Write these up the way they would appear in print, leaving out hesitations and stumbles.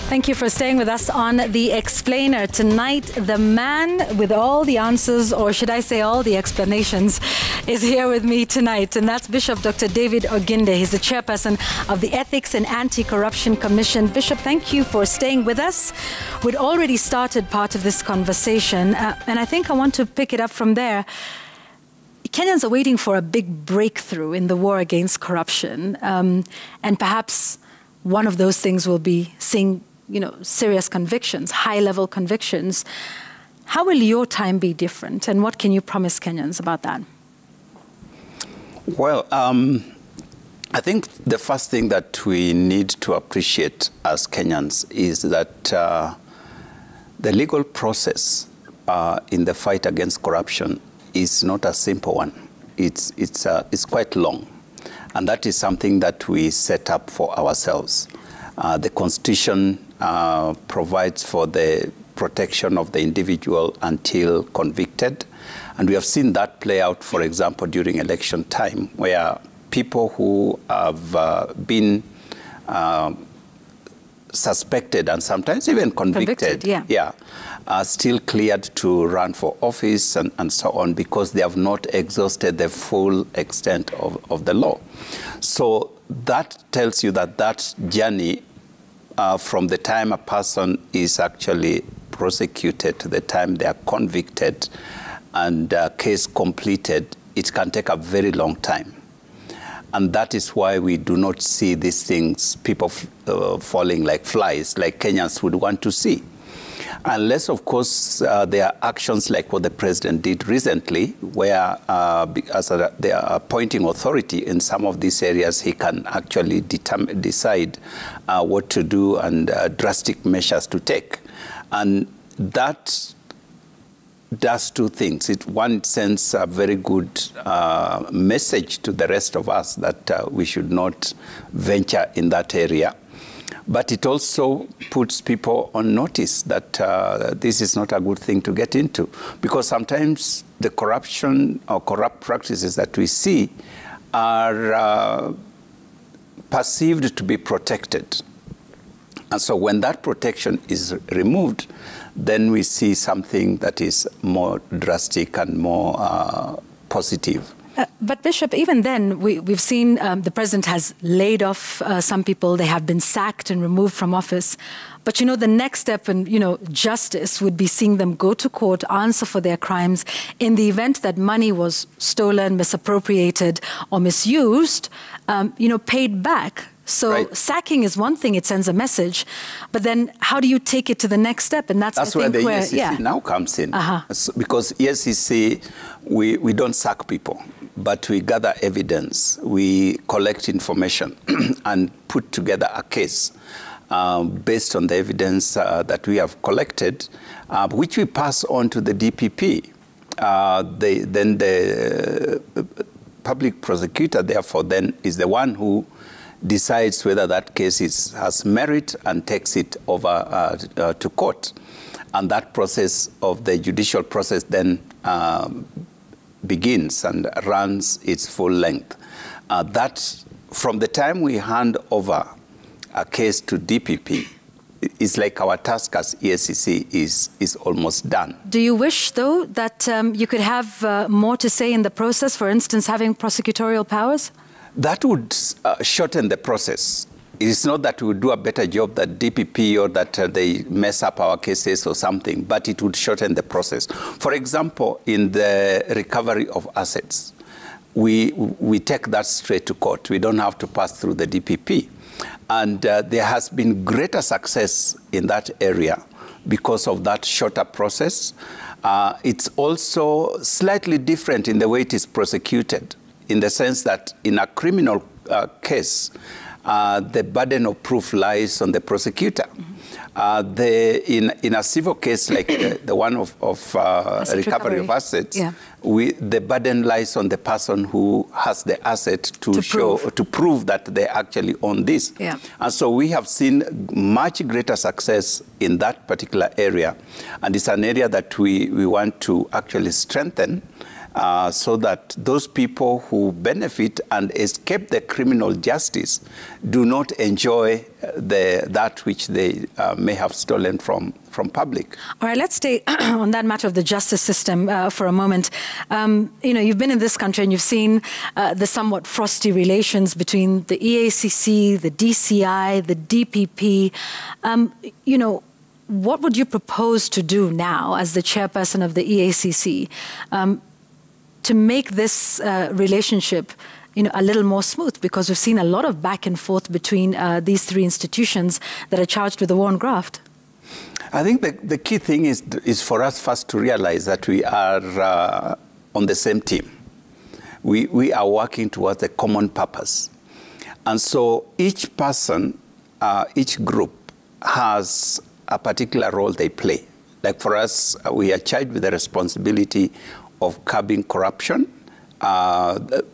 Thank you for staying with us on The Explainer. Tonight, the man with all the answers, or should I say all the explanations, is here with me tonight. And that's Bishop Dr. David Oginde. He's the chairperson of the Ethics and Anti-Corruption Commission. Bishop, thank you for staying with us. We'd already started part of this conversation, and I think I want to pick it up from there. Kenyans are waiting for a big breakthrough in the war against corruption, and perhaps one of those things will be seeing, serious convictions, high-level convictions. How will your time be different, and what can you promise Kenyans about that? Well, I think the first thing that we need to appreciate as Kenyans is that the legal process in the fight against corruption is not a simple one. It's quite long, and that is something that we set up for ourselves. The Constitution provides for the protection of the individual until convicted, and we have seen that play out, for example, during election time, where people who have been suspected and sometimes even convicted are still cleared to run for office and so on, because they have not exhausted the full extent of the law. So that tells you that that journey from the time a person is actually prosecuted to the time they are convicted and case completed, it can take a very long time. And that is why we do not see these things, people falling like flies, like Kenyans would want to see. Unless, of course, there are actions like what the president did recently, where as the appointing authority in some of these areas, he can actually decide what to do and drastic measures to take. And that does two things. One sends a very good message to the rest of us that we should not venture in that area. But it also puts people on notice that this is not a good thing to get into, because sometimes the corruption or corrupt practices that we see are perceived to be protected. And so when that protection is removed, then we see something that is more drastic and more positive. But Bishop, even then, we've seen the president has laid off some people. They have been sacked and removed from office. But, the next step in, justice would be seeing them go to court, answer for their crimes. In the event that money was stolen, misappropriated, or misused, paid back. So right. Sacking is one thing, it sends a message, but then how do you take it to the next step? And that's where the EACC now comes in. Because EACC, we don't sack people, but we gather evidence, we collect information and put together a case based on the evidence that we have collected, which we pass on to the DPP. Then the public prosecutor, therefore, then is the one who decides whether that case has merit and takes it over to court. And that process of the judicial process then begins and runs its full length. That, from the time we hand over a case to DPP, it's like our task as EACC is almost done. Do you wish, though, that you could have more to say in the process, for instance, having prosecutorial powers? That would shorten the process. It is not that we would do a better job than DPP or that they mess up our cases or something, but it would shorten the process. For example, in the recovery of assets, we take that straight to court. We don't have to pass through the DPP. And there has been greater success in that area because of that shorter process. It's also slightly different in the way it is prosecuted, in the sense that in a criminal case, the burden of proof lies on the prosecutor. In a civil case like the one of recovery of assets, the burden lies on the person who has the asset to prove that they actually own this. And so we have seen much greater success in that particular area. And it's an area that we want to actually strengthen so that those people who benefit and escape the criminal justice do not enjoy that which they may have stolen from public. All right, let's stay on that matter of the justice system for a moment. You've been in this country and you've seen the somewhat frosty relations between the EACC, the DCI, the DPP. What would you propose to do now as the chairperson of the EACC to make this relationship a little more smooth? Because we've seen a lot of back and forth between these three institutions that are charged with the war on graft. I think the key thing is for us first to realize that we are on the same team. We are working towards a common purpose. And so each person, each group has a particular role they play. Like for us, we are charged with the responsibility of curbing corruption.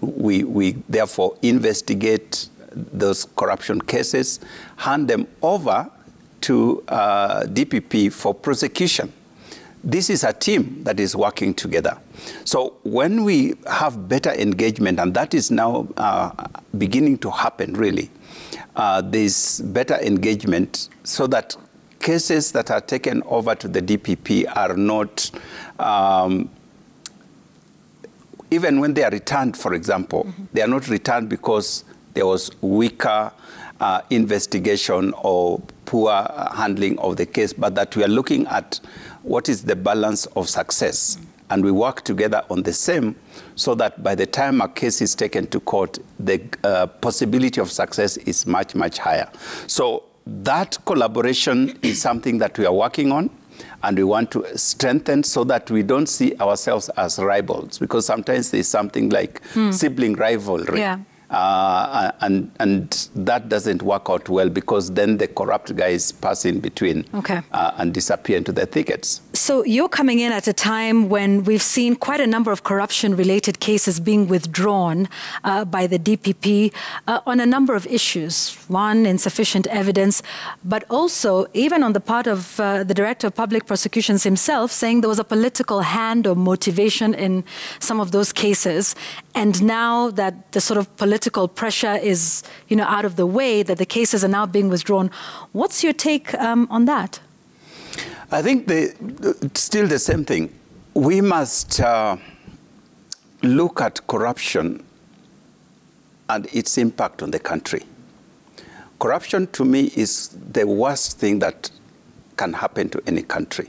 We therefore investigate those corruption cases, hand them over to DPP for prosecution. This is a team that is working together. So when we have better engagement, and that is now beginning to happen really, there's better engagement so that cases that are taken over to the DPP are not, even when they are returned, for example, they are not returned because there was weaker investigation or poor handling of the case, but that we are looking at what is the balance of success. And we work together on the same so that by the time a case is taken to court, the possibility of success is much, much higher. So that collaboration is something that we are working on and we want to strengthen so that we don't see ourselves as rivals, because sometimes there's something like sibling rivalry. Yeah. And that doesn't work out well, because then the corrupt guys pass in between and disappear into the thickets. So you're coming in at a time when we've seen quite a number of corruption-related cases being withdrawn by the DPP on a number of issues. One, insufficient evidence, but also even on the part of the Director of Public Prosecutions himself saying there was a political hand or motivation in some of those cases. And now that the sort of political pressure is, out of the way, that the cases are now being withdrawn, what's your take on that? I think still the same thing. We must look at corruption and its impact on the country. Corruption, to me, is the worst thing that can happen to any country,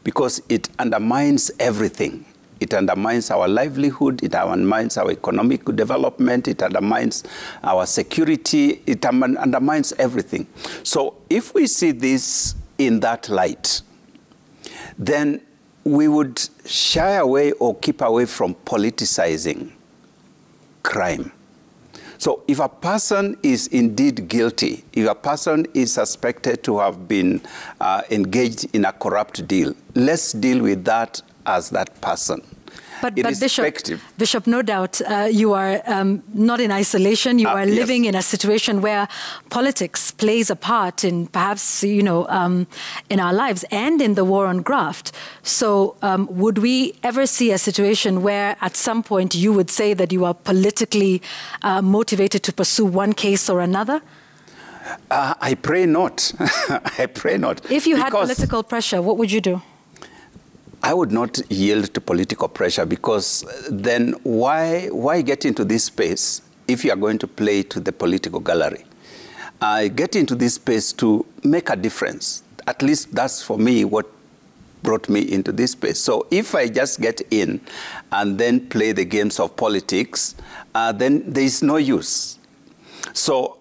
because it undermines everything. It undermines our livelihood, it undermines our economic development, it undermines our security, it undermines everything. So if we see this in that light, then we would shy away or keep away from politicizing crime. So if a person is indeed guilty, if a person is suspected to have been engaged in a corrupt deal, let's deal with that as that person. But Bishop, no doubt you are not in isolation. You are living in a situation where politics plays a part in perhaps, in our lives and in the war on graft. So would we ever see a situation where at some point you would say that you are politically motivated to pursue one case or another? I pray not. I pray not. If you had political pressure, what would you do? I would not yield to political pressure, because then why get into this space if you are going to play to the political gallery? I get into this space to make a difference. At least that's for me what brought me into this space. So if I just get in and then play the games of politics, then there is no use. So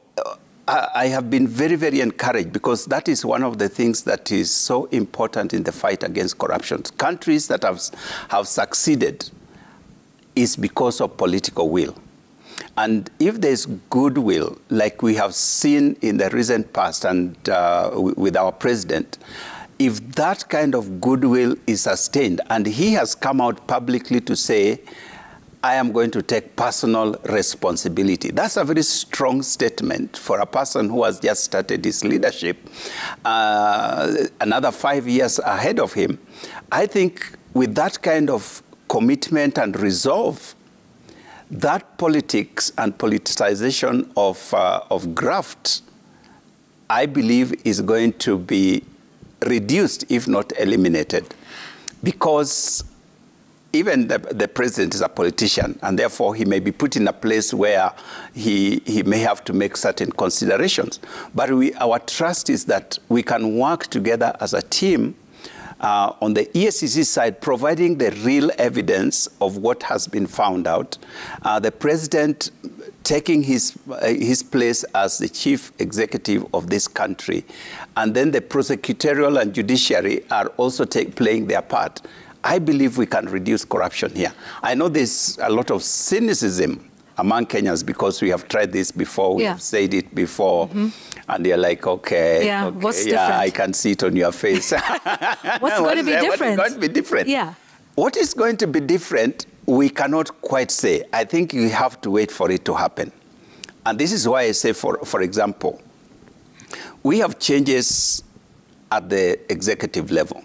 I have been very, very encouraged, because that is one of the things that is so important in the fight against corruption. Countries that have succeeded is because of political will. And if there's goodwill, like we have seen in the recent past and with our president, if that kind of goodwill is sustained, and he has come out publicly to say, I am going to take personal responsibility. That's a very strong statement for a person who has just started his leadership, another 5 years ahead of him. I think with that kind of commitment and resolve, that politics and politicization of graft, I believe, is going to be reduced, if not eliminated, because even the president is a politician, and therefore he may be put in a place where he may have to make certain considerations. But our trust is that we can work together as a team on the EACC side, providing the real evidence of what has been found out. The president taking his place as the chief executive of this country, and then the prosecutorial and judiciary are also playing their part. I believe we can reduce corruption here. I know there's a lot of cynicism among Kenyans because we have tried this before, we have said it before, and they're like, okay, what's different? I can see it on your face. What's going to be different? What's going to be different? Yeah. What is going to be different, we cannot quite say. I think you have to wait for it to happen. And this is why I say, for example, we have changes at the executive level.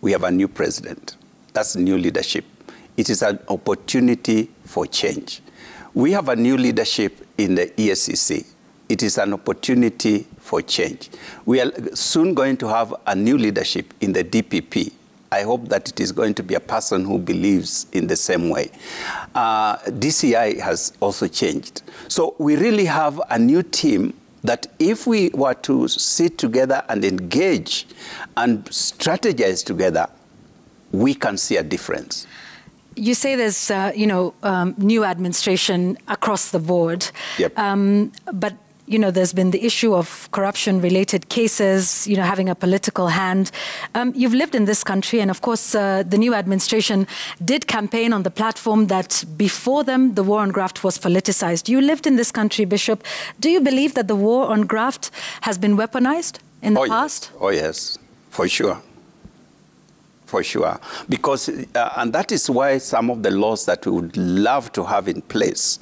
We have a new president. That's new leadership. It is an opportunity for change. We have a new leadership in the EACC. It is an opportunity for change. We are soon going to have a new leadership in the DPP. I hope that it is going to be a person who believes in the same way. DCI has also changed. So we really have a new team that if we were to sit together and engage and strategize together, we can see a difference. You say there's, new administration across the board. Yep. But, there's been the issue of corruption-related cases, having a political hand. You've lived in this country, and of course, the new administration did campaign on the platform that before them, the war on graft was politicized. You lived in this country, Bishop. Do you believe that the war on graft has been weaponized in the past? Yes. Oh, yes, for sure. For sure. Because, and that is why some of the laws that we would love to have in place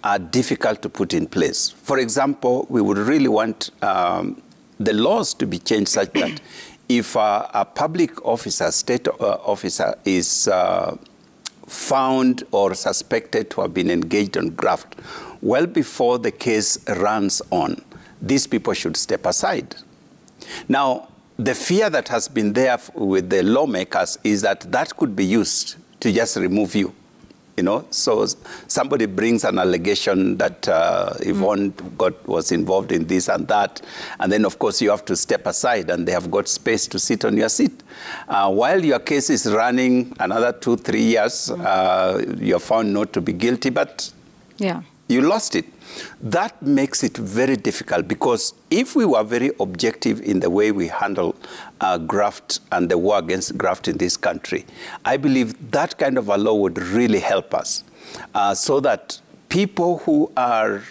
are difficult to put in place. For example, we would really want the laws to be changed such that if a public officer, state officer, is found or suspected to have been engaged in graft, well before the case runs on, these people should step aside. Now, the fear that has been there with the lawmakers is that that could be used to just remove you. So somebody brings an allegation that Yvonne was involved in this and that, and then, of course, you have to step aside, and they have got space to sit on your seat. While your case is running another 2-3 years, you're found not to be guilty, but you lost it. That makes it very difficult, because if we were very objective in the way we handle graft and the war against graft in this country, I believe that kind of a law would really help us, so that people who are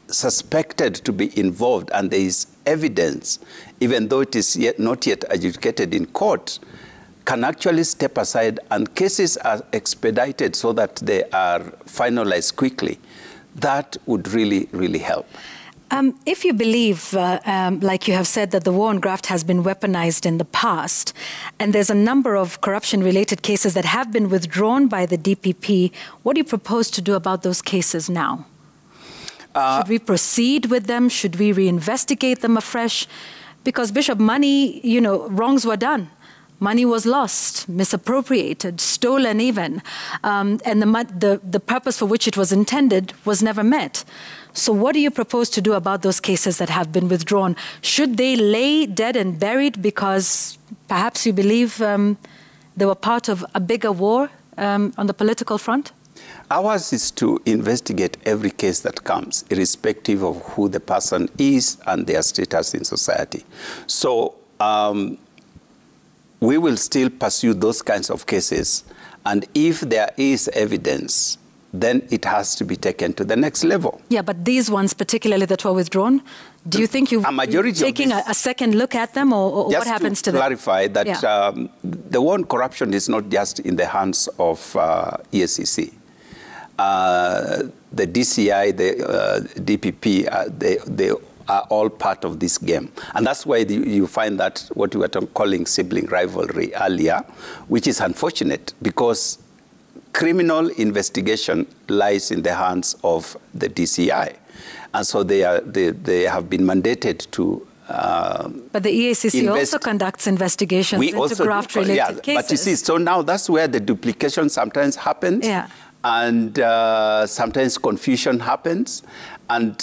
suspected to be involved and there is evidence, even though it is not yet adjudicated in court, can actually step aside and cases are expedited so that they are finalized quickly. That would really, really help. If you believe, like you have said, that the war on graft has been weaponized in the past, and there's a number of corruption-related cases that have been withdrawn by the DPP, what do you propose to do about those cases now? Should we proceed with them? Should we reinvestigate them afresh? Because, Bishop, money, wrongs were done. Money was lost, misappropriated, stolen even, and the purpose for which it was intended was never met. So what do you propose to do about those cases that have been withdrawn? Should they lay dead and buried because perhaps you believe they were part of a bigger war on the political front? Ours is to investigate every case that comes, irrespective of who the person is and their status in society. So we will still pursue those kinds of cases, and if there is evidence, then it has to be taken to the next level. Yeah, but these ones particularly that were withdrawn, do you think you're taking a second look at them, or what happens to them? Just to clarify that the war on corruption is not just in the hands of EACC. The DCI, the DPP, they are all part of this game. And that's why you find that what we were calling sibling rivalry earlier, which is unfortunate because criminal investigation lies in the hands of the DCI. And so they have been mandated to but the EACC also conducts investigations into graft-related cases. But you see, so now that's where the duplication sometimes happens. Yeah. And sometimes confusion happens. And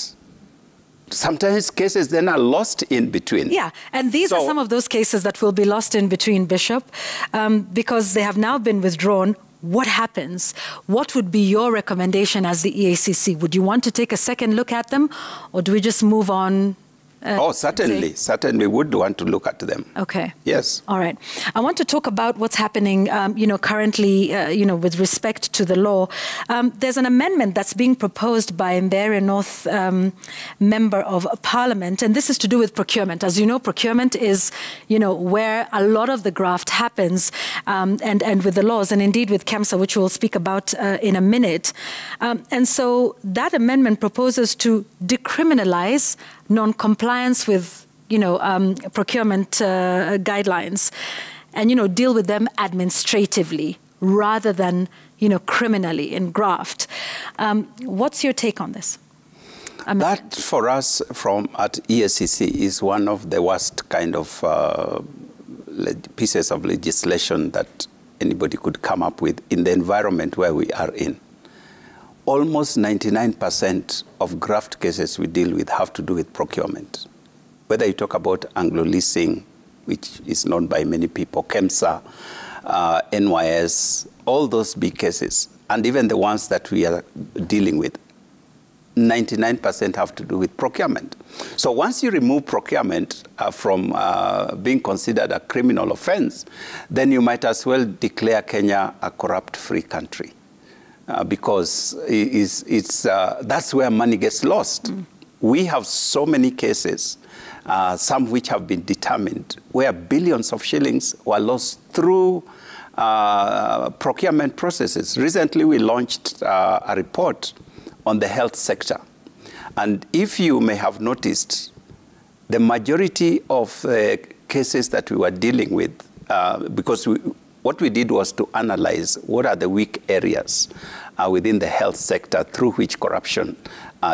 sometimes cases then are lost in between. Yeah, and these are some of those cases that will be lost in between, Bishop, because they have now been withdrawn. What happens? What would be your recommendation as the EACC? Would you want to take a second look at them, or do we just move on? Certainly. Certainly would want to look at them. Okay. Yes. All right. I want to talk about what's happening, currently, with respect to the law. There's an amendment that's being proposed by Mbeere North Member of Parliament, and this is to do with procurement. As you know, procurement is, where a lot of the graft happens, and with the laws, and indeed with KEMSA, which we'll speak about in a minute. And so that amendment proposes to decriminalize non-compliance with, procurement guidelines and, deal with them administratively rather than, criminally in graft. What's your take on this amendment? That, for us at EACC, is one of the worst kind of pieces of legislation that anybody could come up with in the environment where we are in. Almost 99% of graft cases we deal with have to do with procurement. Whether you talk about Anglo-leasing, which is known by many people, KEMSA, NYS, all those big cases, and even the ones that we are dealing with, 99% have to do with procurement. So once you remove procurement from being considered a criminal offense, then you might as well declare Kenya a corrupt-free country. Because that's where money gets lost. We have so many cases, some which have been determined, where billions of shillings were lost through procurement processes. Recently, we launched a report on the health sector. And if you may have noticed, the majority of cases that we were dealing with, because what we did was to analyze what are the weak areas within the health sector through which corruption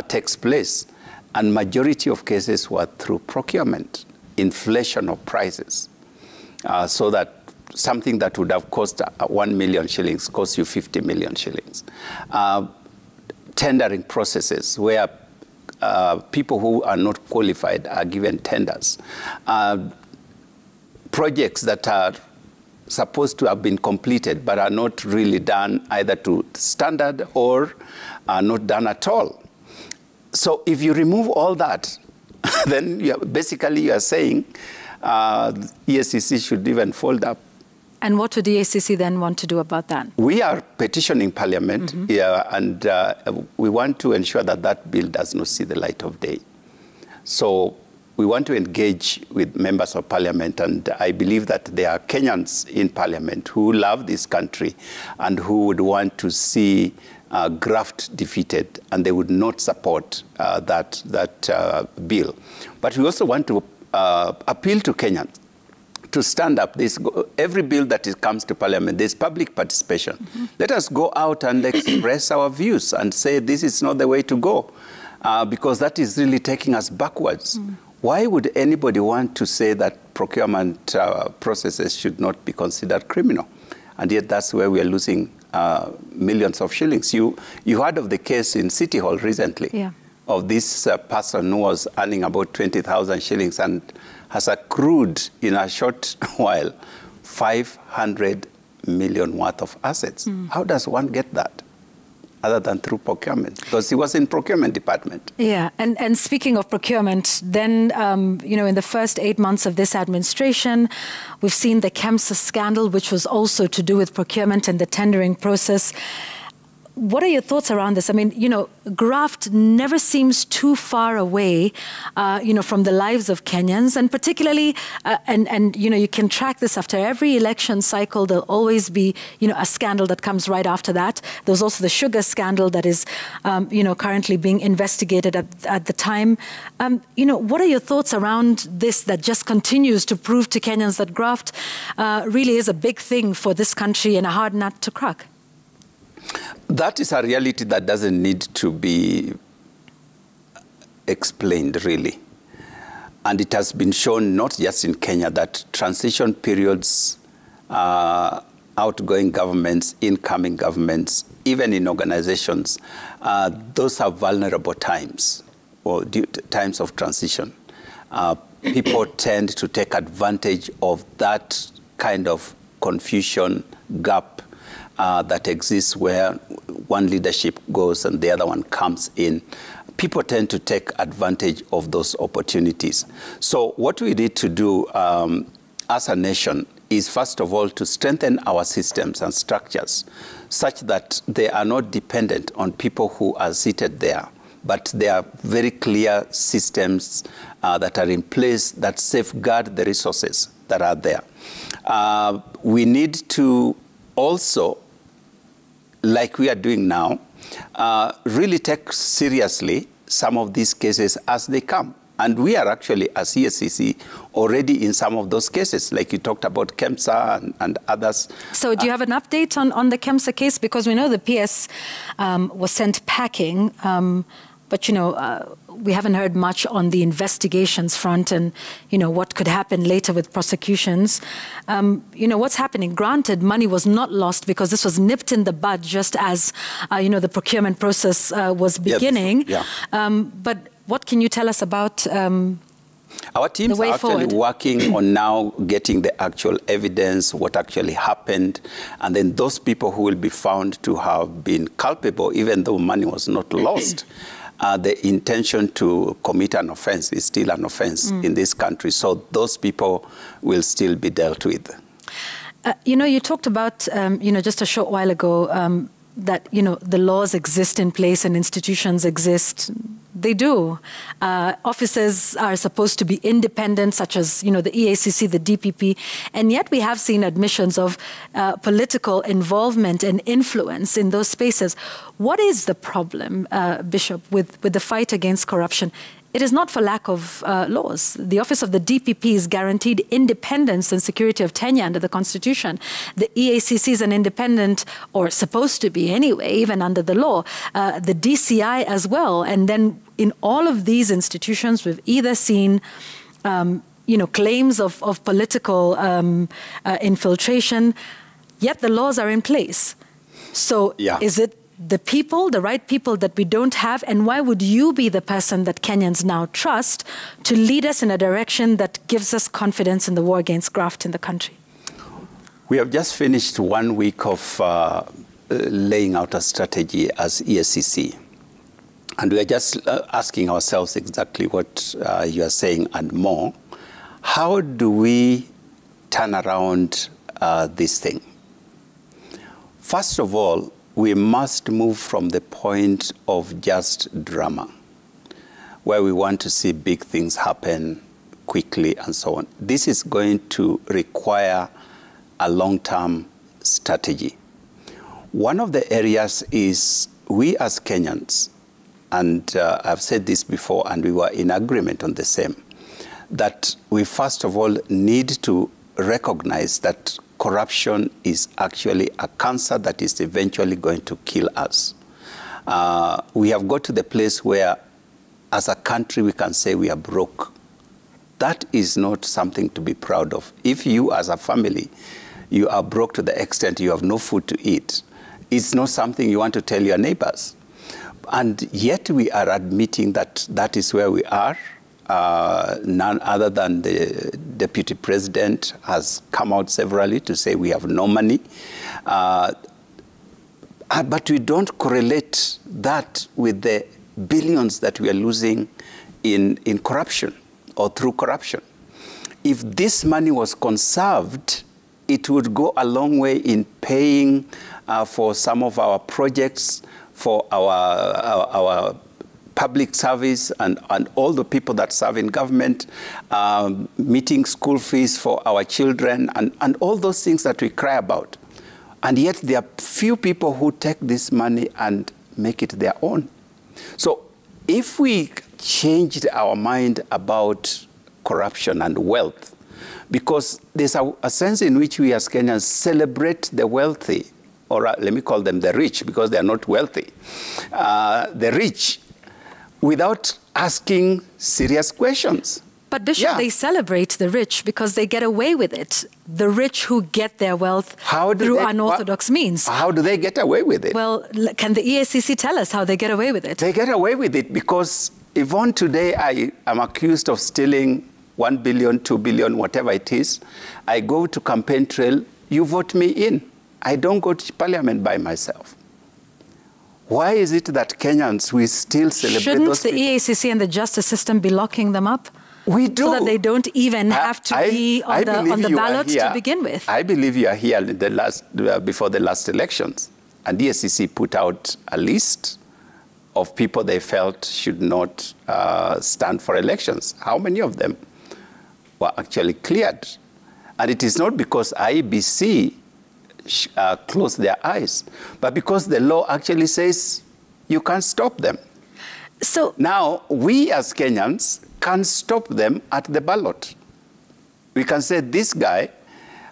takes place. And majority of cases were through procurement, inflation of prices, so that something that would have cost 1 million shillings costs you 50 million shillings. Tendering processes where people who are not qualified are given tenders. Projects that are supposed to have been completed but are not really done either to standard or are not done at all. So if you remove all that, then basically you are saying EACC should even fold up. And what would the EACC then want to do about that? We are petitioning Parliament, and we want to ensure that that bill does not see the light of day. So we want to engage with members of Parliament, and I believe that there are Kenyans in Parliament who love this country and who would want to see graft defeated, and they would not support that bill. But we also want to appeal to Kenyans to stand up. Every bill that comes to Parliament, there's public participation. Let us go out and express our views and say this is not the way to go, because that is really taking us backwards. Why would anybody want to say that procurement processes should not be considered criminal? And yet that's where we are losing millions of shillings. You heard of the case in City Hall recently of this person who was earning about 20,000 shillings and has accrued in a short while 500 million worth of assets. How does one get that? Other than through procurement, because he was in procurement department. Yeah, and speaking of procurement, then, in the first 8 months of this administration, we've seen the KEMSA scandal, which was also to do with procurement and the tendering process. what are your thoughts around this? I mean, you know, graft never seems too far away, you know, from the lives of Kenyans, and particularly, and you know, you can track this after every election cycle. There'll always be, you know, a scandal that comes right after that. There's also the sugar scandal that is, you know, currently being investigated at the time. You know, what are your thoughts around this that just continues to prove to Kenyans that graft really is a big thing for this country and a hard nut to crack? That is a reality that doesn't need to be explained, really. And it has been shown not just in Kenya that transition periods, outgoing governments, incoming governments, even in organizations, those are vulnerable times, or times of transition. People tend to take advantage of that kind of confusion, gap, that exists where one leadership goes and the other one comes in. People tend to take advantage of those opportunities. So what we need to do as a nation is, first of all, to strengthen our systems and structures such that they are not dependent on people who are seated there, but there are very clear systems that are in place that safeguard the resources that are there. We need to also, like we are doing now, really take seriously some of these cases as they come. And we are actually, as EACC, already in some of those cases, like you talked about KEMSA and others. So do you have an update on the KEMSA case? Because we know the PS was sent packing, but, you know, we haven't heard much on the investigations front and, you know, what could happen later with prosecutions. You know, what's happening? Granted, money was not lost because this was nipped in the bud just as, you know, the procurement process was beginning. Yeah. But what can you tell us about our teams are actually working on now getting the actual evidence, what actually happened, and then those people who will be found to have been culpable, even though money was not lost. The intention to commit an offense is still an offense in this country. So those people will still be dealt with. You know, you talked about, you know, just a short while ago, that, you know, the laws exist in place and institutions exist. They do. Offices are supposed to be independent, such as, you know, the EACC, the DPP, and yet we have seen admissions of political involvement and influence in those spaces. What is the problem, Bishop, with the fight against corruption? It is not for lack of laws. The office of the DPP is guaranteed independence and security of tenure under the Constitution. The EACC is an independent, or supposed to be anyway, even under the law. The DCI as well. And then in all of these institutions, we've either seen you know, claims of political infiltration, yet the laws are in place. So is it the people, the right people that we don't have, and why would you be the person that Kenyans now trust to lead us in a direction that gives us confidence in the war against graft in the country? We have just finished 1 week of laying out a strategy as EACC. And we are just asking ourselves exactly what you are saying and more. How do we turn around this thing? First of all, we must move from the point of just drama, where we want to see big things happen quickly and so on. This is going to require a long-term strategy. One of the areas is we as Kenyans, and I've said this before and we were in agreement on the same, that we first of all need to recognize that corruption is actually a cancer that is eventually going to kill us. We have got to the place where, as a country, we can say we are broke. That is not something to be proud of. If you, as a family, you are broke to the extent you have no food to eat, it's not something you want to tell your neighbors. And yet we are admitting that that is where we are. None other than the Deputy President has come out severally to say we have no money. But we don't correlate that with the billions that we are losing in corruption or through corruption. If this money was conserved it would go a long way in paying for some of our projects, for our public service and all the people that serve in government, meeting school fees for our children, and all those things that we cry about. And yet there are few people who take this money and make it their own. So if we changed our mind about corruption and wealth, because there's a sense in which we as Kenyans celebrate the wealthy, or let me call them the rich, because they are not wealthy, the rich, without asking serious questions. But Bishop, they celebrate the rich because they get away with it. The rich who get their wealth through unorthodox means. How do they get away with it? Well, can the EACC tell us how they get away with it? They get away with it because even today I am accused of stealing 1 billion, 2 billion, whatever it is. I go to campaign trail, you vote me in. I don't go to parliament by myself. Why is it that Kenyans, we still celebrate those people? Shouldn't the EACC and the justice system be locking them up? We do. So that they don't even have to be on the ballot to begin with. I believe you are here before the last elections. And the EACC put out a list of people they felt should not stand for elections. How many of them were actually cleared? And it is not because IEBC closed their eyes, but because the law actually says you can't stop them. So now we as Kenyans can stop them at the ballot. We can say this guy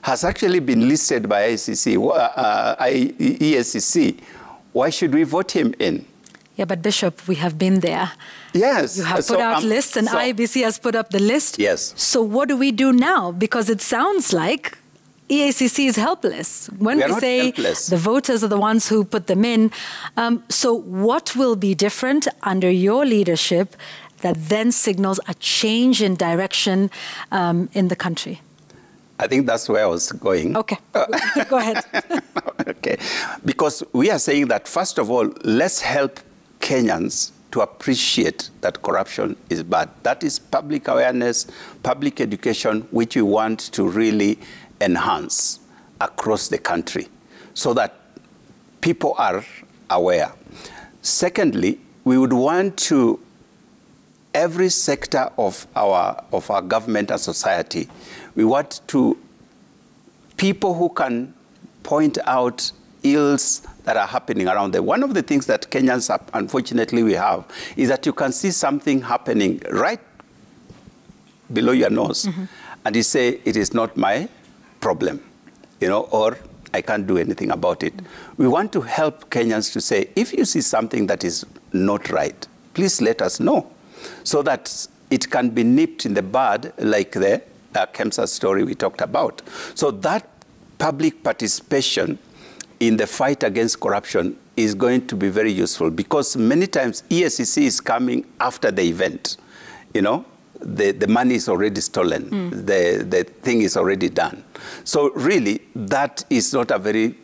has actually been listed by EACC. Why should we vote him in? Yeah, but Bishop, we have been there. Yes. You have put out lists, and IEBC has put up the list. Yes. So what do we do now? Because it sounds like EACC is helpless. When we say helpless, the voters are the ones who put them in. So what will be different under your leadership that then signals a change in direction in the country? I think that's where I was going. Okay, go ahead. Okay, because we are saying that, first of all, let's help Kenyans to appreciate that corruption is bad. That is public awareness, public education, which we want to really enhance across the country so that people are aware. Secondly, we would want to, every sector of our government and society, we want to, people who can point out ills that are happening around them. One of the things that Kenyans, unfortunately, we have is that you can see something happening right below your nose, and you say, it is not my problem, or I can't do anything about it. We want to help Kenyans to say, if you see something that is not right, please let us know, so that it can be nipped in the bud, like the Kemsa story we talked about. So that public participation in the fight against corruption is going to be very useful, because many times EACC is coming after the event. The money is already stolen. The thing is already done. So really, that is not a very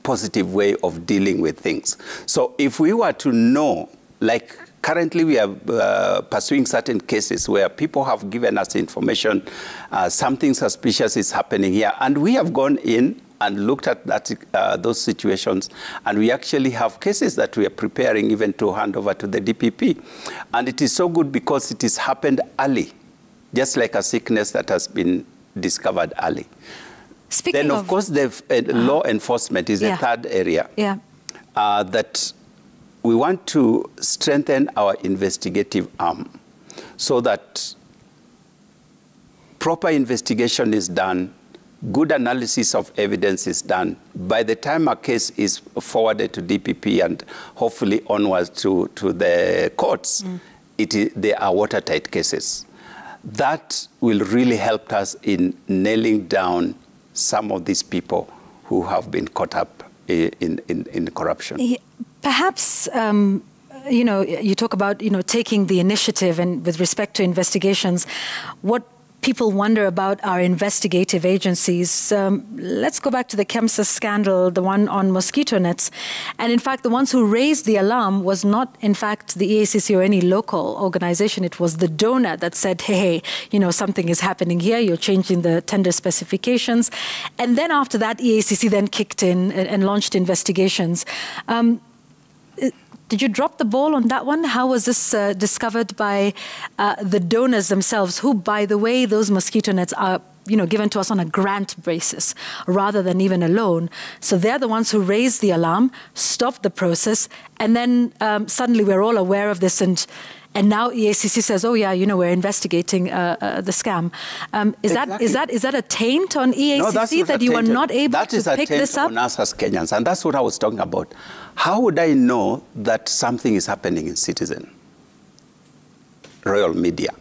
positive way of dealing with things. So if we were to know, like currently we are pursuing certain cases where people have given us information, something suspicious is happening here, and we have gone in and looked at those situations, and we actually have cases that we are preparing even to hand over to the DPP. And it is so good because it has happened early, just like a sickness that has been discovered early. Then, of course, the law enforcement is the third area that we want to strengthen our investigative arm so that proper investigation is done, good analysis of evidence is done. By the time a case is forwarded to DPP and hopefully onwards to the courts, they are watertight cases. That will really help us in nailing down some of these people who have been caught up in corruption. Perhaps, you talk about, taking the initiative and with respect to investigations, what people wonder about our investigative agencies. Let's go back to the KEMSA scandal, the one on mosquito nets. And in fact, the ones who raised the alarm was not, in fact, the EACC or any local organization. It was the donor that said, hey, you know, something is happening here. You're changing the tender specifications. And then after that, EACC then kicked in and launched investigations. Did you drop the ball on that one? How was this discovered by the donors themselves, who, by the way, those mosquito nets are, you know, given to us on a grant basis rather than even a loan? So they're the ones who raised the alarm, stopped the process, and then suddenly we're all aware of this, and now EACC says, oh yeah, you know, we're investigating the scam. Is that a taint on EACC that you are not able to pick this up? That is a taint on us as Kenyans, and that's what I was talking about. How would I know that something is happening in Citizen, Royal Media?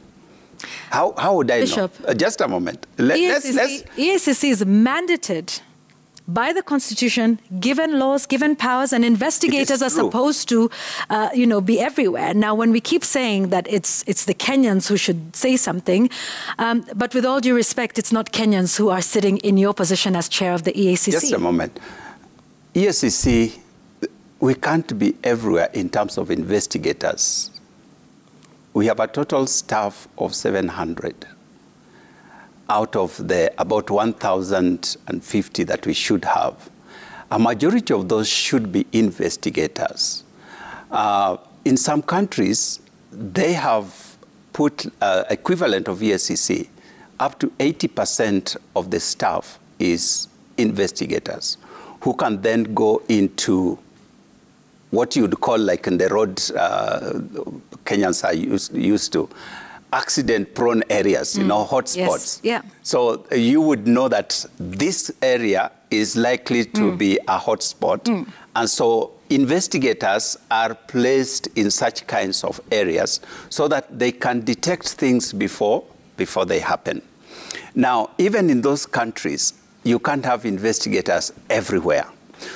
How would I Bishop, know? Just a moment. EACC is mandated by the Constitution, given laws, given powers, and investigators are supposed to, you know, be everywhere. Now, when we keep saying that it's the Kenyans who should say something, but with all due respect, it's not Kenyans who are sitting in your position as chair of the EACC. Just a moment. EACC, we can't be everywhere in terms of investigators. We have a total staff of 700. Out of the about 1,050 that we should have. A majority of those should be investigators. In some countries, they have put equivalent of EACC, up to 80% of the staff is investigators, who can then go into what you would call, like in the road, Kenyans are used to, accident-prone areas, you know, hotspots. Yes. Yeah. So you would know that this area is likely to be a hotspot. And so investigators are placed in such kinds of areas so that they can detect things before they happen. Now, even in those countries, you can't have investigators everywhere.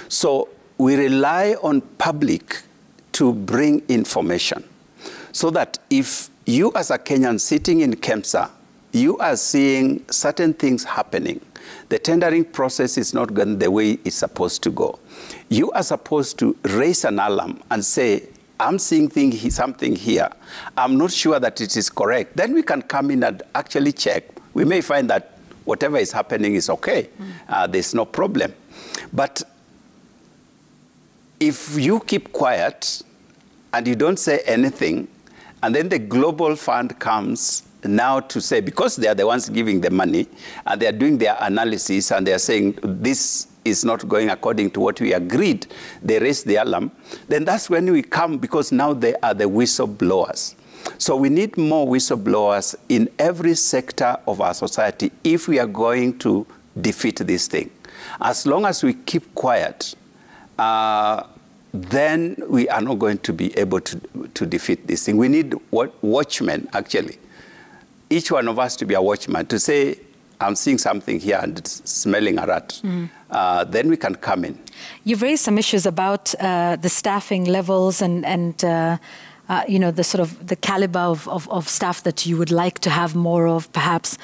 So we rely on public to bring information so that if you as a Kenyan sitting in KEMSA, you are seeing certain things happening. The tendering process is not going the way it's supposed to go. You are supposed to raise an alarm and say, I'm seeing something here. I'm not sure that it is correct. Then we can come in and actually check. We may find that whatever is happening is okay. There's no problem. But if you keep quiet and you don't say anything, and then the global fund comes now to say, because they are the ones giving the money, and they are doing their analysis, and they are saying this is not going according to what we agreed, they raise the alarm, then that's when we come, because now they are the whistleblowers. So we need more whistleblowers in every sector of our society if we are going to defeat this thing. As long as we keep quiet, then we are not going to be able to defeat this thing. We need watchmen, actually. Each one of us to be a watchman, to say, I'm seeing something here and it's smelling a rat. Then we can come in. You've raised some issues about the staffing levels and you know, the sort of the caliber of staff that you would like to have more of, perhaps.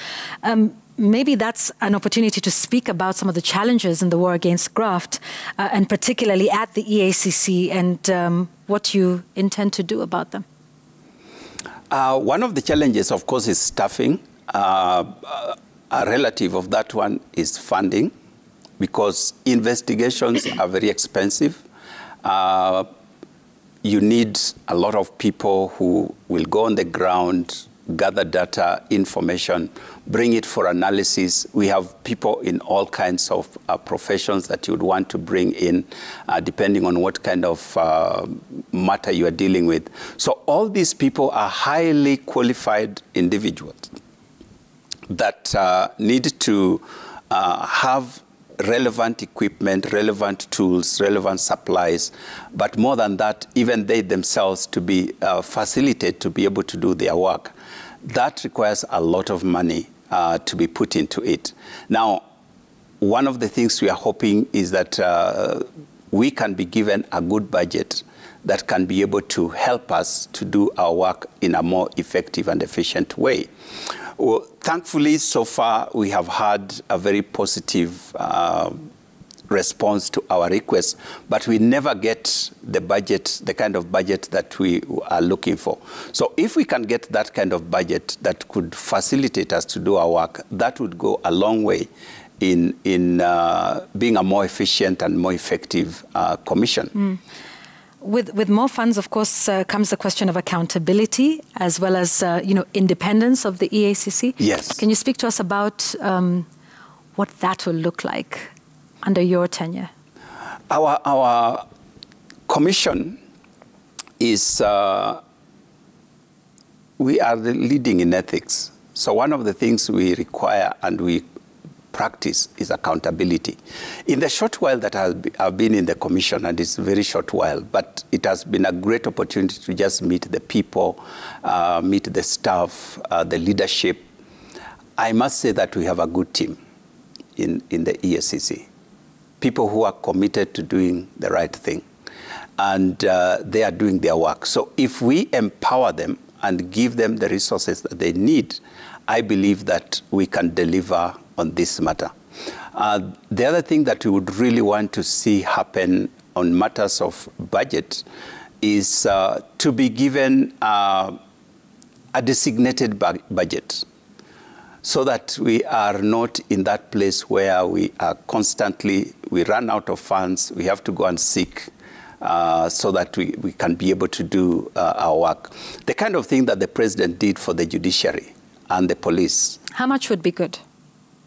Maybe that's an opportunity to speak about some of the challenges in the war against graft, and particularly at the EACC, and what you intend to do about them. One of the challenges, of course, is staffing. A relative of that one is funding, because investigations are very expensive. You need a lot of people who will go on the ground, gather data, information, bring it for analysis. We have people in all kinds of professions that you would want to bring in, depending on what kind of matter you are dealing with. So all these people are highly qualified individuals that need to have relevant equipment, relevant tools, relevant supplies, but more than that, even they themselves to be facilitated to be able to do their work. That requires a lot of money to be put into it. Now, one of the things we are hoping is that we can be given a good budget that can be able to help us to do our work in a more effective and efficient way. Well, thankfully, so far, we have had a very positive response to our request, but we never get the budget, the kind of budget that we are looking for. So if we can get that kind of budget that could facilitate us to do our work, that would go a long way in being a more efficient and more effective commission. Mm. With more funds, of course, comes the question of accountability as well as, independence of the EACC. Yes. Can you speak to us about what that will look like under your tenure? Our commission is, we are the leading in ethics. So one of the things we require and we practice is accountability. In the short while that I've been in the commission, and it's a very short while, but it has been a great opportunity to just meet the people, meet the staff, the leadership. I must say that we have a good team in the EACC. People who are committed to doing the right thing, and they are doing their work. So if we empower them and give them the resources that they need, I believe that we can deliver on this matter. The other thing that we would really want to see happen on matters of budget is to be given a designated budget, so that we are not in that place where we are constantly, we run out of funds, we have to go and seek so that we can be able to do our work. The kind of thing that the president did for the judiciary and the police. How much would be good?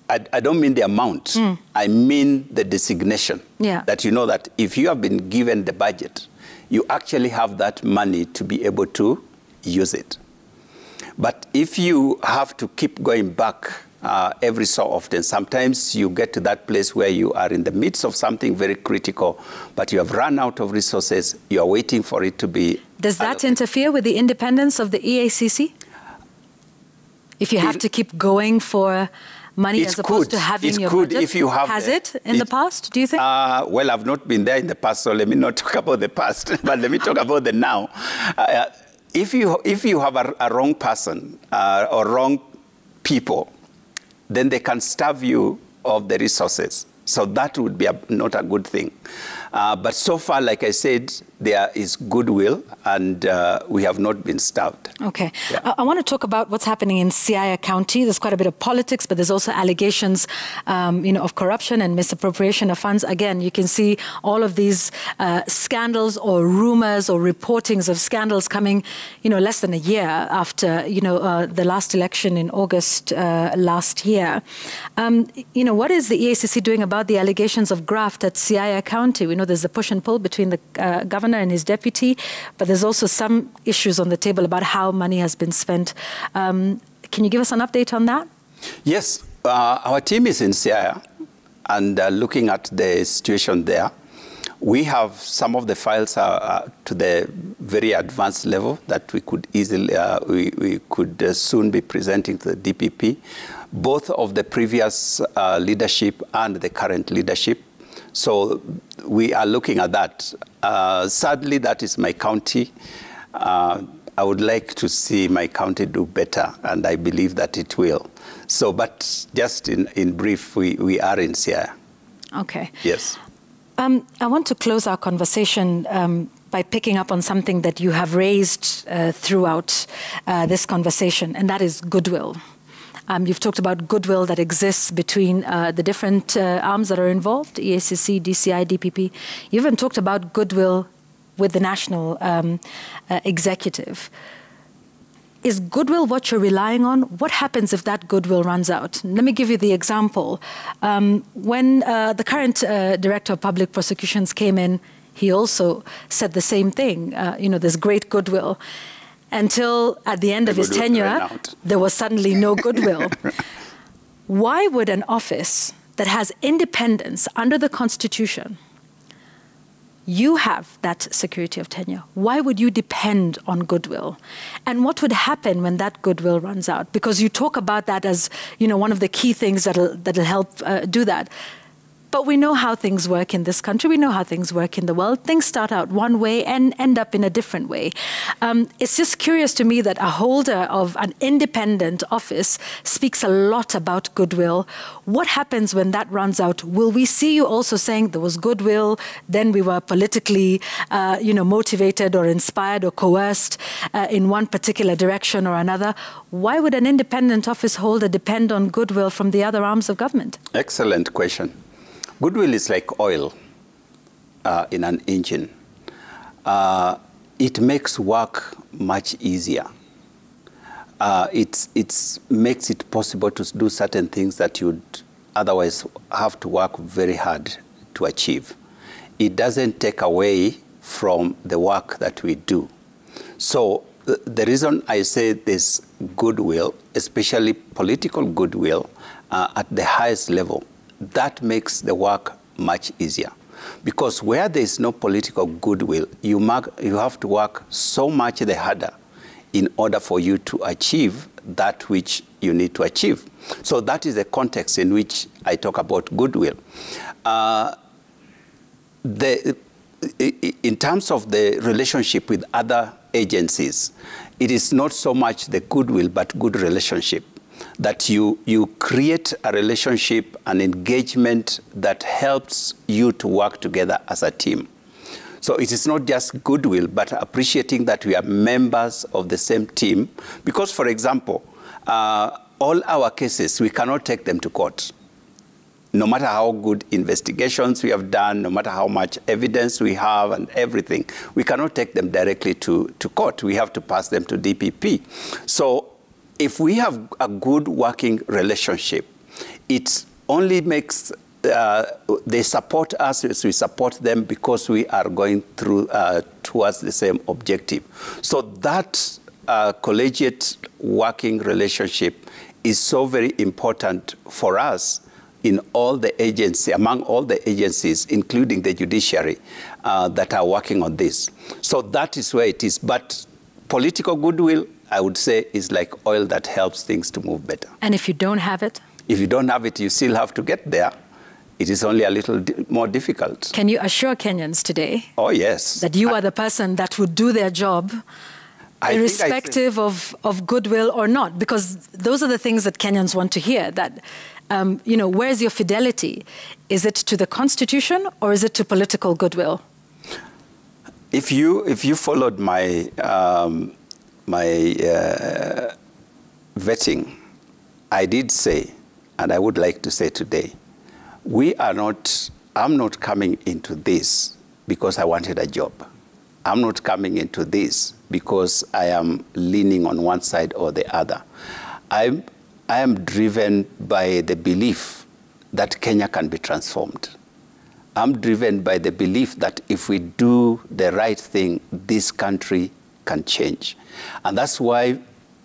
I don't mean the amount. I mean the designation. Yeah. That you know that if you have been given the budget, you actually have that money to be able to use it. But if you have to keep going back every so often, sometimes you get to that place where you are in the midst of something very critical, but you have run out of resources, you are waiting for it to be Does that interfere with the independence of the EACC? If you have to keep going for money as opposed to having your budget? If you have Has it in the past, do you think? Well, I've not been there in the past, so let me not talk about the past, but let me talk about the now. If you have a wrong person or wrong people, then they can starve you of the resources. So that would be not a good thing. But so far, like I said, there is goodwill, and we have not been starved. Okay. Yeah. I want to talk about what's happening in Siaya County. There's quite a bit of politics, but there's also allegations, of corruption and misappropriation of funds. Again, you can see all of these scandals or rumors or reportings of scandals coming, less than a year after, the last election in August last year. What is the EACC doing about the allegations of graft at Siaya County? We know there's a push and pull between the governor and his deputy, but there's also some issues on the table about how money has been spent. Can you give us an update on that? Yes, our team is in Siaya and looking at the situation there. We have some of the files to the very advanced level that we could easily, we could soon be presenting to the DPP, both of the previous leadership and the current leadership. So we are looking at that. Sadly, that is my county. I would like to see my county do better, and I believe that it will. So, but just in brief, we are in Siaya. Okay. Yes. I want to close our conversation by picking up on something that you have raised throughout this conversation, and that is goodwill. You've talked about goodwill that exists between the different arms that are involved, EACC, DCI, DPP. You even talked about goodwill with the national executive. Is goodwill what you're relying on? What happens if that goodwill runs out? Let me give you the example. When the current Director of Public Prosecutions came in, he also said the same thing. There's great goodwill. Until at the end of his tenure, there was suddenly no goodwill. Why would an office that has independence under the Constitution, you have that security of tenure, why would you depend on goodwill? And what would happen when that goodwill runs out? Because you talk about that as one of the key things that'll help do that. But we know how things work in this country. We know how things work in the world. Things start out one way and end up in a different way. It's just curious to me that a holder of an independent office speaks a lot about goodwill. What happens when that runs out? Will we see you also saying there was goodwill, then we were politically motivated or inspired or coerced in one particular direction or another? Why would an independent office holder depend on goodwill from the other arms of government? Excellent question. Goodwill is like oil in an engine. It makes work much easier. It makes it possible to do certain things that you'd otherwise have to work very hard to achieve. It doesn't take away from the work that we do. So the reason I say this goodwill, especially political goodwill at the highest level, that makes the work much easier. Because where there is no political goodwill, you have to work so much the harder in order for you to achieve that which you need to achieve. So that is the context in which I talk about goodwill. In terms of the relationship with other agencies, it is not so much the goodwill, but good relationship. That you create a relationship, an engagement that helps you to work together as a team. So it is not just goodwill, but appreciating that we are members of the same team. Because, for example, all our cases, we cannot take them to court. No matter how good investigations we have done, no matter how much evidence we have and everything, we cannot take them directly to court. We have to pass them to DPP. So if we have a good working relationship, it only makes, they support us as we support them because we are going through towards the same objective. So that collegiate working relationship is so very important for us in all the agencies, among all the agencies, including the judiciary, that are working on this. So that is where it is. But political goodwill, I would say, is like oil that helps things to move better. And if you don't have it? If you don't have it, you still have to get there. It is only a little more difficult. Can you assure Kenyans today? Oh, yes. That you are the person that would do their job, irrespective of goodwill or not? Because those are the things that Kenyans want to hear, that where's your fidelity? Is it to the Constitution or is it to political goodwill? If you followed my vetting, I did say, and I would like to say today, I'm not coming into this because I wanted a job. I'm not coming into this because I am leaning on one side or the other. I am driven by the belief that Kenya can be transformed. I'm driven by the belief that if we do the right thing, this country can change. And that's why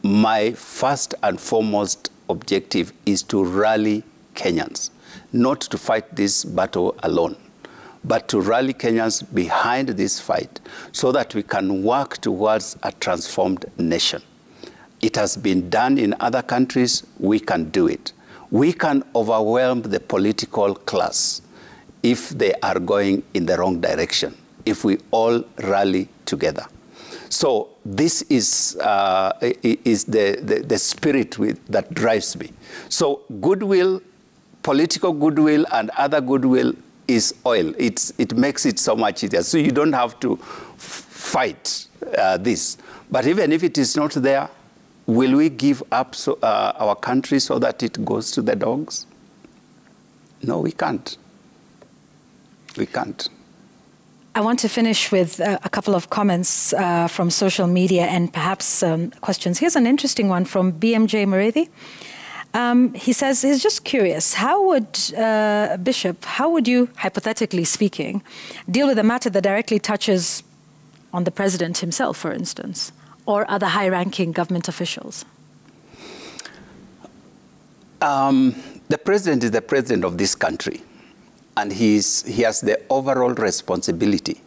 my first and foremost objective is to rally Kenyans, not to fight this battle alone, but to rally Kenyans behind this fight so that we can work towards a transformed nation. It has been done in other countries. We can do it. We can overwhelm the political class if they are going in the wrong direction, if we all rally together. So this is the spirit that drives me. So goodwill, political goodwill and other goodwill is oil. It makes it so much easier. So you don't have to fight this. But even if it is not there, will we give up our country so that it goes to the dogs? No, we can't. We can't. I want to finish with a couple of comments from social media and perhaps questions. Here's an interesting one from BMJ Mureithi. He says he's just curious, how would, Bishop, how would you, hypothetically speaking, deal with a matter that directly touches on the president himself, for instance, or other high-ranking government officials? The president is the president of this country, and he has the overall responsibility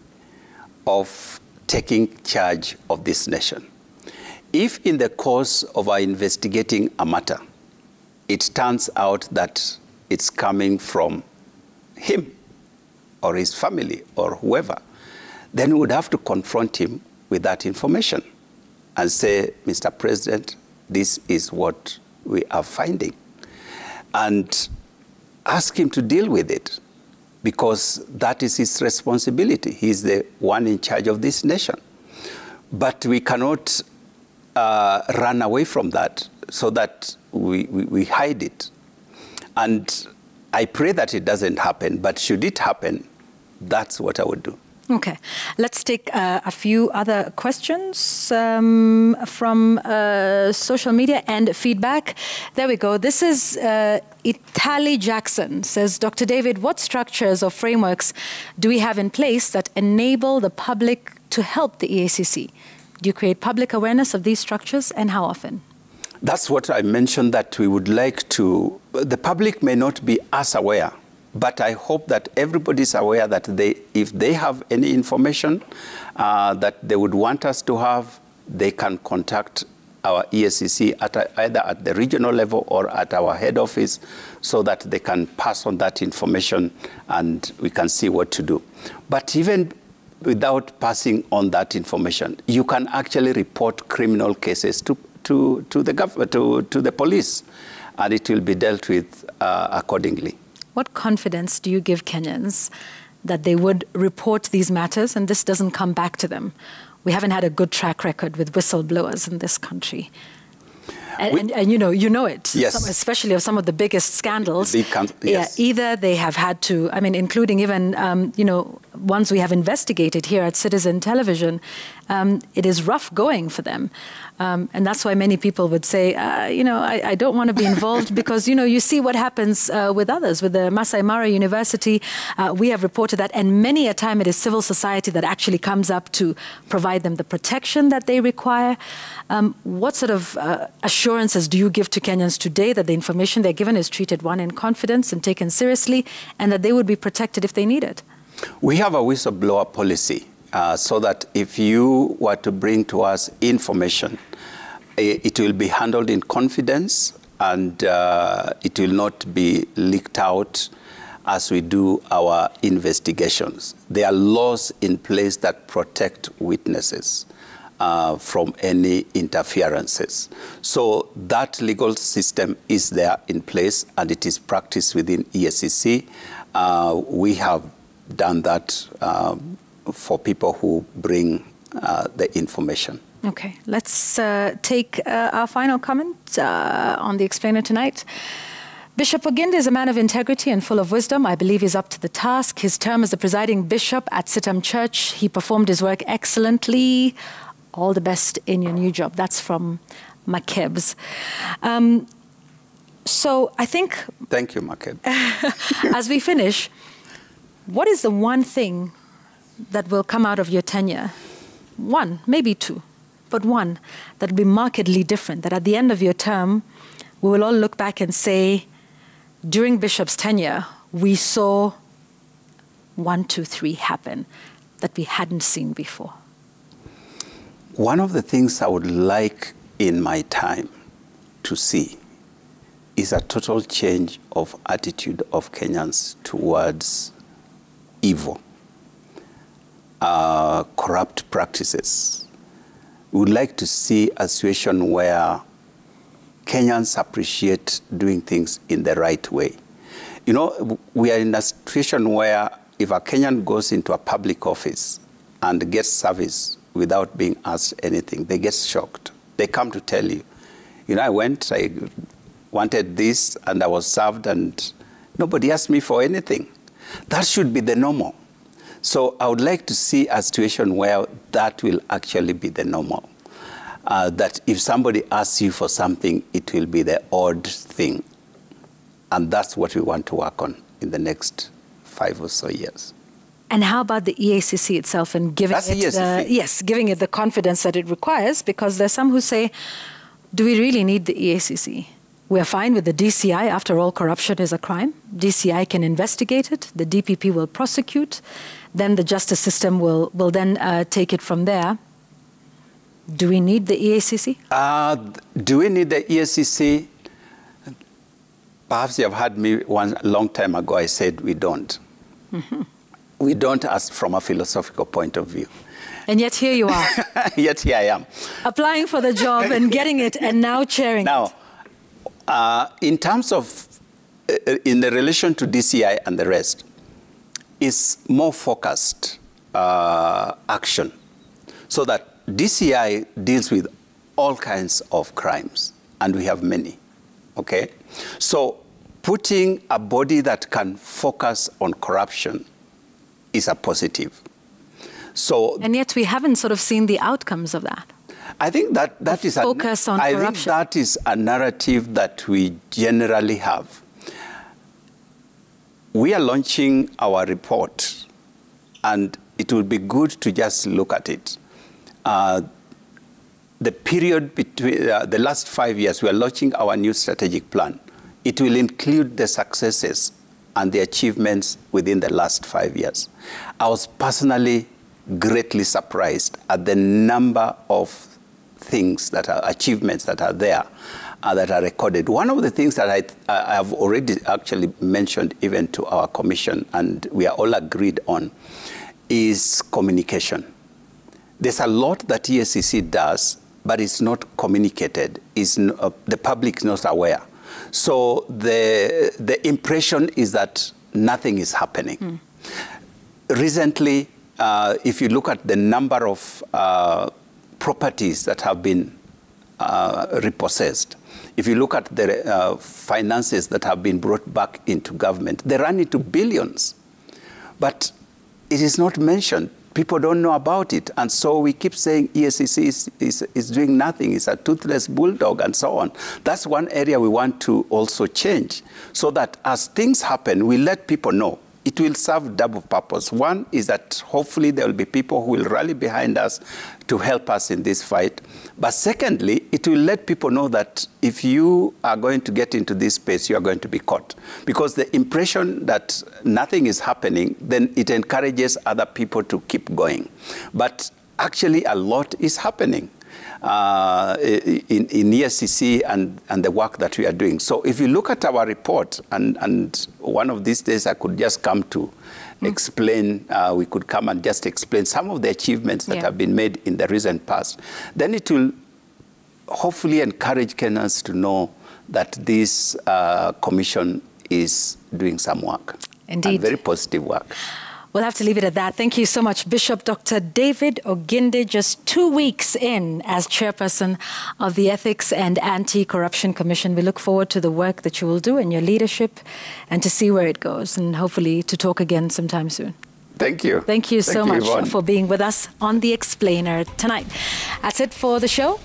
of taking charge of this nation. If in the course of our investigating a matter, it turns out that it's coming from him or his family or whoever, then we would have to confront him with that information and say, Mr. President, this is what we are finding. And ask him to deal with it, because that is his responsibility. He's the one in charge of this nation. But we cannot run away from that so that we hide it. And I pray that it doesn't happen, but should it happen, that's what I would do. Okay. Let's take a few other questions from social media and feedback. There we go. This is Itali Jackson, says, Dr. David, what structures or frameworks do we have in place that enable the public to help the EACC? Do you create public awareness of these structures, and how often? That's what I mentioned, that we would like to. The public may not be as aware, but I hope that everybody's aware that if they have any information that they would want us to have, they can contact our EACC either at the regional level or at our head office, so that they can pass on that information and we can see what to do. But even without passing on that information, you can actually report criminal cases to the police, and it will be dealt with accordingly. What confidence do you give Kenyans that they would report these matters and this doesn't come back to them? We haven't had a good track record with whistleblowers in this country. And you know it, yes. Especially of some of the biggest scandals. Yes. Yeah, either they have had to, I mean, including even, ones we have investigated here at Citizen Television, it is rough going for them. And that's why many people would say, I don't want to be involved because, you see what happens with others. With the Masai Mara University, we have reported that, and many a time it is civil society that actually comes up to provide them the protection that they require. What sort of assurances do you give to Kenyans today that the information they're given is treated, one, in confidence and taken seriously, and that they would be protected if they need it? We have a whistleblower policy. So that if you were to bring to us information, it will be handled in confidence, and it will not be leaked out as we do our investigations. There are laws in place that protect witnesses from any interferences. So that legal system is there in place, and it is practiced within EACC. We have done that for people who bring the information. Okay, let's take our final comment on the explainer tonight. Bishop Oginde is a man of integrity and full of wisdom. I believe he's up to the task. His term as the presiding bishop at Sitam Church, he performed his work excellently. All the best in your new job. That's from Makebs. So I think... Thank you, Makeb. As we finish, what is the one thing that will come out of your tenure? One, maybe two, but one that will be markedly different, that at the end of your term, we will all look back and say, during Bishop's tenure, we saw 1, 2, 3 happen that we hadn't seen before. One of the things I would like in my time to see is a total change of attitude of Kenyans towards evil. Corrupt practices. We would like to see a situation where Kenyans appreciate doing things in the right way. We are in a situation where if a Kenyan goes into a public office and gets service without being asked anything, they get shocked. They come to tell you, I wanted this and I was served and nobody asked me for anything. That should be the normal. So I would like to see a situation where that will actually be the normal. That if somebody asks you for something, it will be the odd thing. And that's what we want to work on in the next 5 or so years. And how about the EACC itself and giving giving it the confidence that it requires? Because there's some who say, do we really need the EACC? We're fine with the DCI. After all, corruption is a crime. DCI can investigate it. The DPP will prosecute. Then the justice system will then take it from there. Do we need the EACC? Do we need the EACC? Perhaps you have heard me a long time ago, I said we don't. We don't ask from a philosophical point of view. And yet here you are. Yet here I am. Applying for the job and getting it and now chairing it. Now, in terms of, in the relation to DCI and the rest, is more focused action. So that DCI deals with all kinds of crimes, and we have many, okay? So putting a body that can focus on corruption is a positive. So, and yet we haven't sort of seen the outcomes of that. I think that is focus on corruption. I think that is a narrative that we generally have. We are launching our report, and it would be good to just look at it. The period between the last 5 years, we are launching our new strategic plan. It will include the successes and the achievements within the last 5 years. I was personally greatly surprised at the number of things that are achievements that are there that are recorded. One of the things that I have already actually mentioned even to our commission, and we are all agreed on, is communication. There's a lot that EACC does, but it's not communicated. The public is not aware. So the impression is that nothing is happening. Recently, if you look at the number of properties that have been repossessed, if you look at the finances that have been brought back into government, they run into billions. But it is not mentioned. People don't know about it. And so we keep saying EACC is doing nothing. It's a toothless bulldog and so on. That's one area we want to also change, so that as things happen, we let people know. It will serve double purpose. One is that hopefully there will be people who will rally behind us to help us in this fight. But secondly, it will let people know that if you are going to get into this space, you are going to be caught. Because the impression that nothing is happening, then it encourages other people to keep going. But actually, a lot is happening in EACC and the work that we are doing. So if you look at our report, and one of these days I could just come to explain, we could come and just explain some of the achievements that have been made in the recent past, then it will hopefully encourage Kenyans to know that this commission is doing some work. Indeed. And very positive work. We'll have to leave it at that. Thank you so much, Bishop Dr. David Oginde, just 2 weeks in as chairperson of the Ethics and Anti-Corruption Commission. We look forward to the work that you will do and your leadership, and to see where it goes, and hopefully to talk again sometime soon. Thank you. Thank you so much Yvonne, for being with us on The Explainer tonight. That's it for the show.